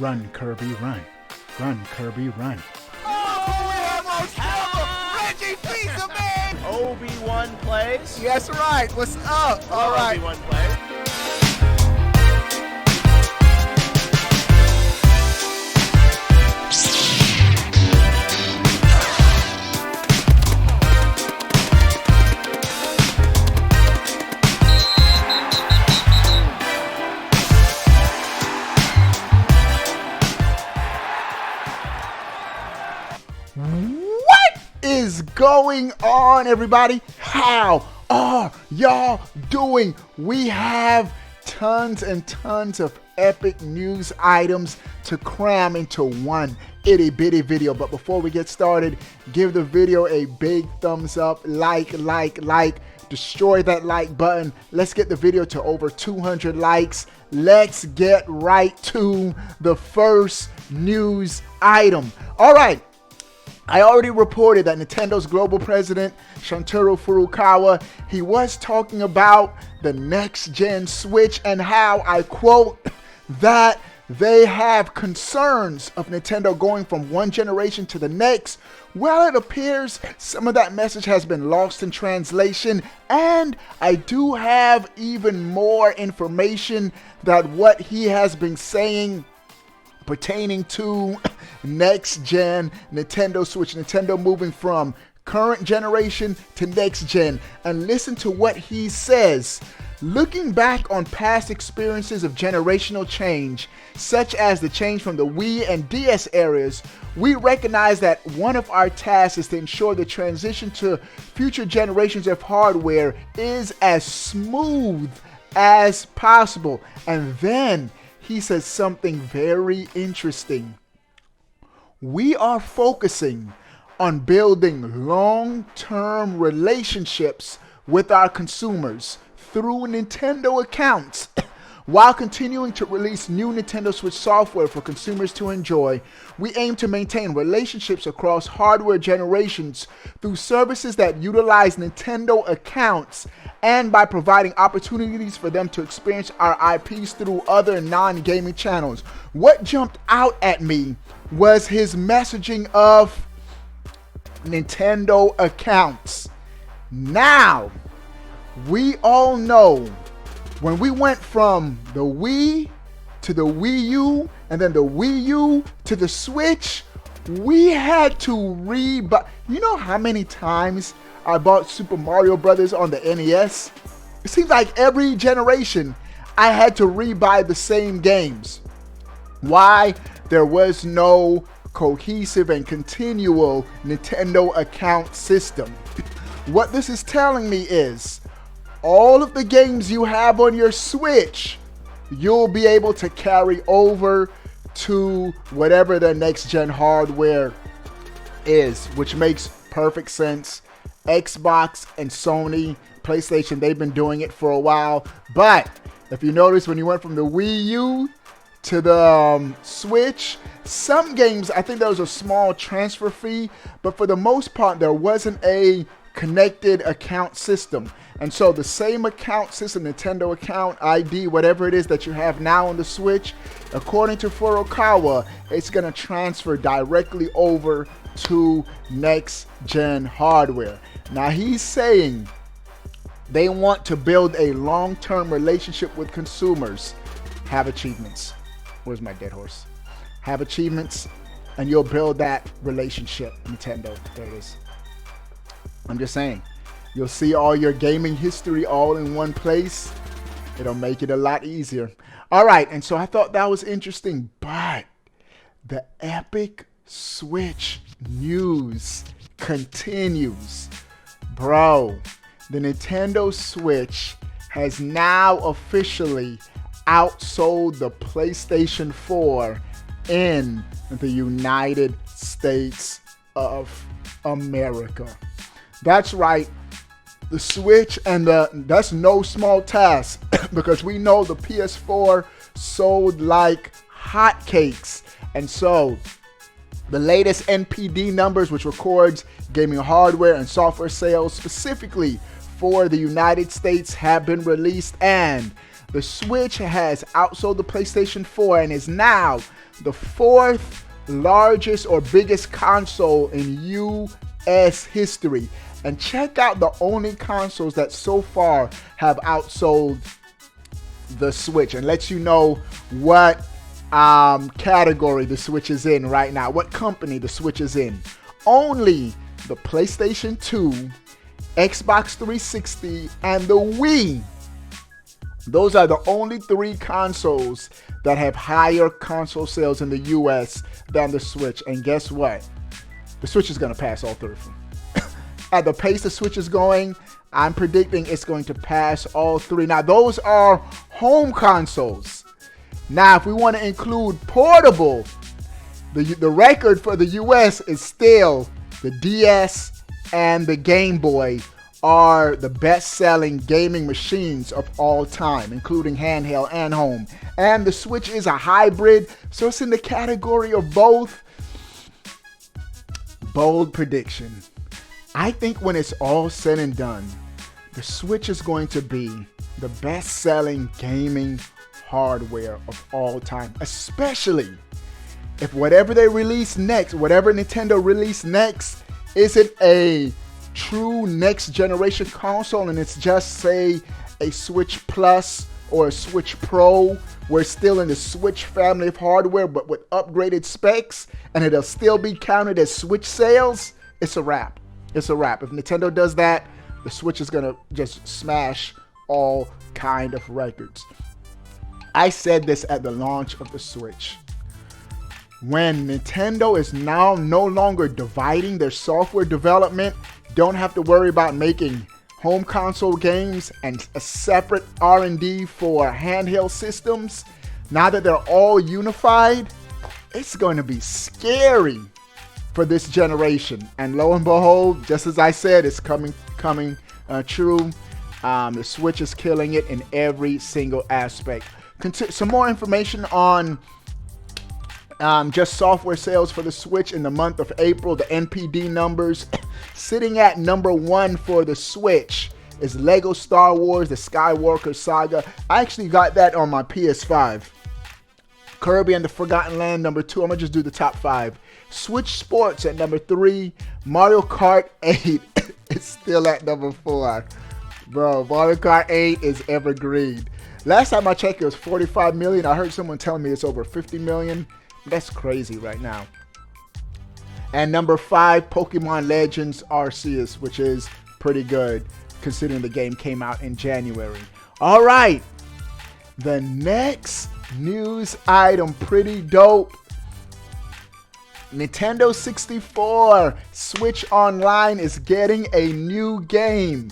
Run, Kirby, run. Run, Kirby, run. Reggie Pizza Man! Obi-Wan plays. Yes, right. What's up? All right. Obi-Wan plays. What is going on, everybody? How are y'all doing? We have tons and tons of epic news items to cram into one itty bitty video. But before we get started, give the video a big thumbs up, like, destroy that like button. Let's get the video to over 200 likes. Let's get right to the first news item. All right. I already reported that Nintendo's global president, Shuntaro Furukawa, he was talking about the next-gen Switch and how, I quote, that they have concerns of Nintendo going from one generation to the next. Well, it appears some of that message has been lost in translation, and I do have even more information that what he has been saying pertaining to next gen Nintendo Switch, Nintendo moving from current generation to next gen. And listen to what he says. Looking back on past experiences of generational change, such as the change from the Wii and DS eras, we recognize that one of our tasks is to ensure the transition to future generations of hardware is as smooth as possible. And then he says something very interesting. We are focusing on building long-term relationships with our consumers through Nintendo accounts while continuing to release new Nintendo Switch software for consumers to enjoy. We aim to maintain relationships across hardware generations through services that utilize Nintendo accounts and by providing opportunities for them to experience our IPs through other non-gaming channels. What jumped out at me was his messaging of Nintendo accounts. Now, we all know when we went from the Wii to the Wii U and then the Wii U to the Switch, we had to rebuy. You know how many times I bought Super Mario Brothers on the NES? It seems like every generation I had to rebuy the same games. Why? There was no cohesive and continual Nintendo account system. What this is telling me is all of the games you have on your Switch, you'll be able to carry over to whatever the next gen hardware is, which makes perfect sense. Xbox and Sony, PlayStation, they've been doing it for a while. But if you notice, when you went from the Wii U to the Switch, some games, I think there was a small transfer fee, but for the most part, there wasn't a connected account system. And so the same account system, Nintendo account ID, whatever it is that you have now on the Switch, according to Furukawa, it's going to transfer directly over to next gen hardware. Now he's saying they want to build a long-term relationship with consumers. Have achievements. Where's my dead horse? Have achievements and you'll build that relationship. Nintendo, there it is. I'm just saying, you'll see all your gaming history all in one place. It'll make it a lot easier. All right, and so I thought that was interesting, but the epic Switch news continues. Bro, the Nintendo Switch has now officially outsold the PlayStation 4 in the United States of America. That's right, the Switch, and that's no small task because we know the PS4 sold like hotcakes. And so the latest NPD numbers, which records gaming hardware and software sales specifically for the United States, have been released, and The Switch has outsold the PlayStation 4 and is now the 4th largest or biggest console in US history. And check out the only consoles that so far have outsold the Switch, and lets you know what category the Switch is in right now, what company the Switch is in. Only the PlayStation 2, Xbox 360, and the Wii. Those are the only 3 consoles that have higher console sales in the US than the Switch. And guess what? The Switch is going to pass all 3 of them. At the pace the Switch is going, I'm predicting it's going to pass all 3. Now, those are home consoles. Now, if we want to include portable, the record for the US is still the DS and the Game Boy are the best-selling gaming machines of all time, including handheld and home. And the Switch is a hybrid, so it's in the category of both. Bold prediction. I think when it's all said and done, the Switch is going to be the best-selling gaming hardware of all time, especially if whatever they release next, whatever Nintendo release next, isn't a true next generation console and it's just, say, a Switch Plus or a Switch Pro. We're still in the Switch family of hardware but with upgraded specs, and it'll still be counted as Switch sales. It's a wrap. It's a wrap. If Nintendo does that, the Switch is gonna just smash all kind of records. I said this at the launch of the Switch. When Nintendo is now no longer dividing their software development, don't have to worry about making home console games and a separate R&D for handheld systems. Now that they're all unified, it's going to be scary for this generation. And lo and behold, just as I said, it's coming true. The Switch is killing it in every single aspect. Some more information on just software sales for the Switch in the month of April. The NPD numbers. Sitting at number 1 for the Switch is Lego Star Wars: The Skywalker Saga. I actually got that on my PS5. Kirby and the Forgotten Land, number 2. I'm going to just do the top 5. Switch Sports at number 3. Mario Kart 8 is still at number 4. Bro, Mario Kart 8 is evergreen. Last time I checked, it was 45 million. I heard someone telling me it's over 50 million. That's crazy right now. And number 5, Pokemon Legends Arceus, which is pretty good considering the game came out in January. All right. The next news item, pretty dope. Nintendo 64 Switch Online is getting a new game.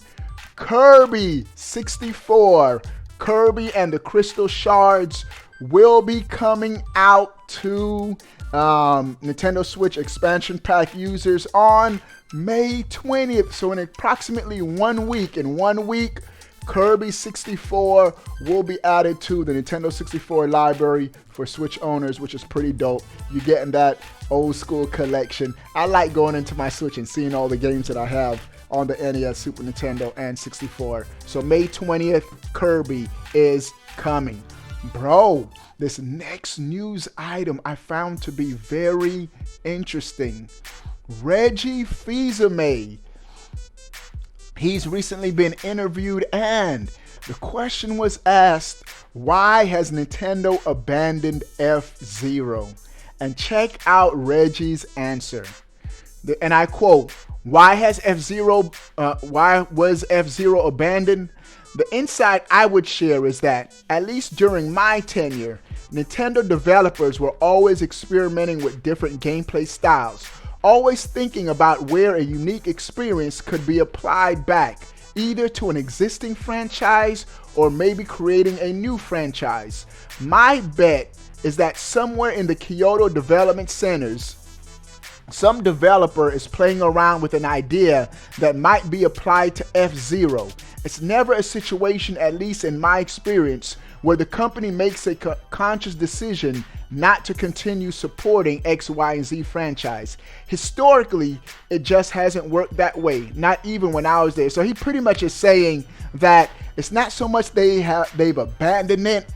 Kirby 64. Kirby and the Crystal Shards will be coming out to Nintendo Switch expansion pack users on May 20th. So in approximately 1 week, Kirby 64 will be added to the Nintendo 64 library for Switch owners, which is pretty dope. You're getting that old school collection. I like going into my Switch and seeing all the games that I have on the NES, Super Nintendo, and 64. So May 20th, Kirby is coming. Bro, this next news item I found to be very interesting. Reggie Fils-Aimé. He's recently been interviewed and the question was asked, why has Nintendo abandoned F-Zero? And check out Reggie's answer. And I quote, why was F-Zero abandoned? The insight I would share is that, at least during my tenure, Nintendo developers were always experimenting with different gameplay styles, always thinking about where a unique experience could be applied back, either to an existing franchise or maybe creating a new franchise. My bet is that somewhere in the Kyoto development centers, some developer is playing around with an idea that might be applied to F-Zero. It's never a situation, at least in my experience, where the company makes a conscious decision not to continue supporting X, Y, and Z franchise. Historically, it just hasn't worked that way, not even when I was there. So he pretty much is saying that it's not so much they've abandoned it.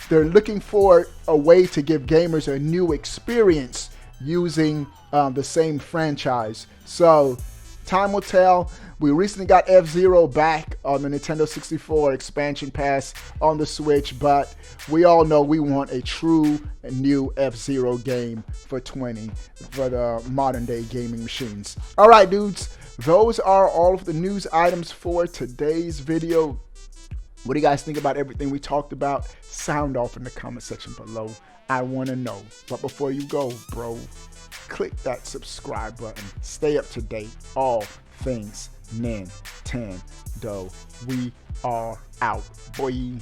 They're looking for a way to give gamers a new experience using the same franchise. So time will tell. We recently got F-Zero back on the Nintendo 64 expansion pass on the Switch, but we all know we want a true and new F-Zero game for the modern day gaming machines. All right, dudes, those are all of the news items for today's video. What do you guys think about everything we talked about? Sound off in the comment section below. I want to know. But before you go, bro, click that subscribe button. Stay up to date. All things Nintendo. We are out, boy.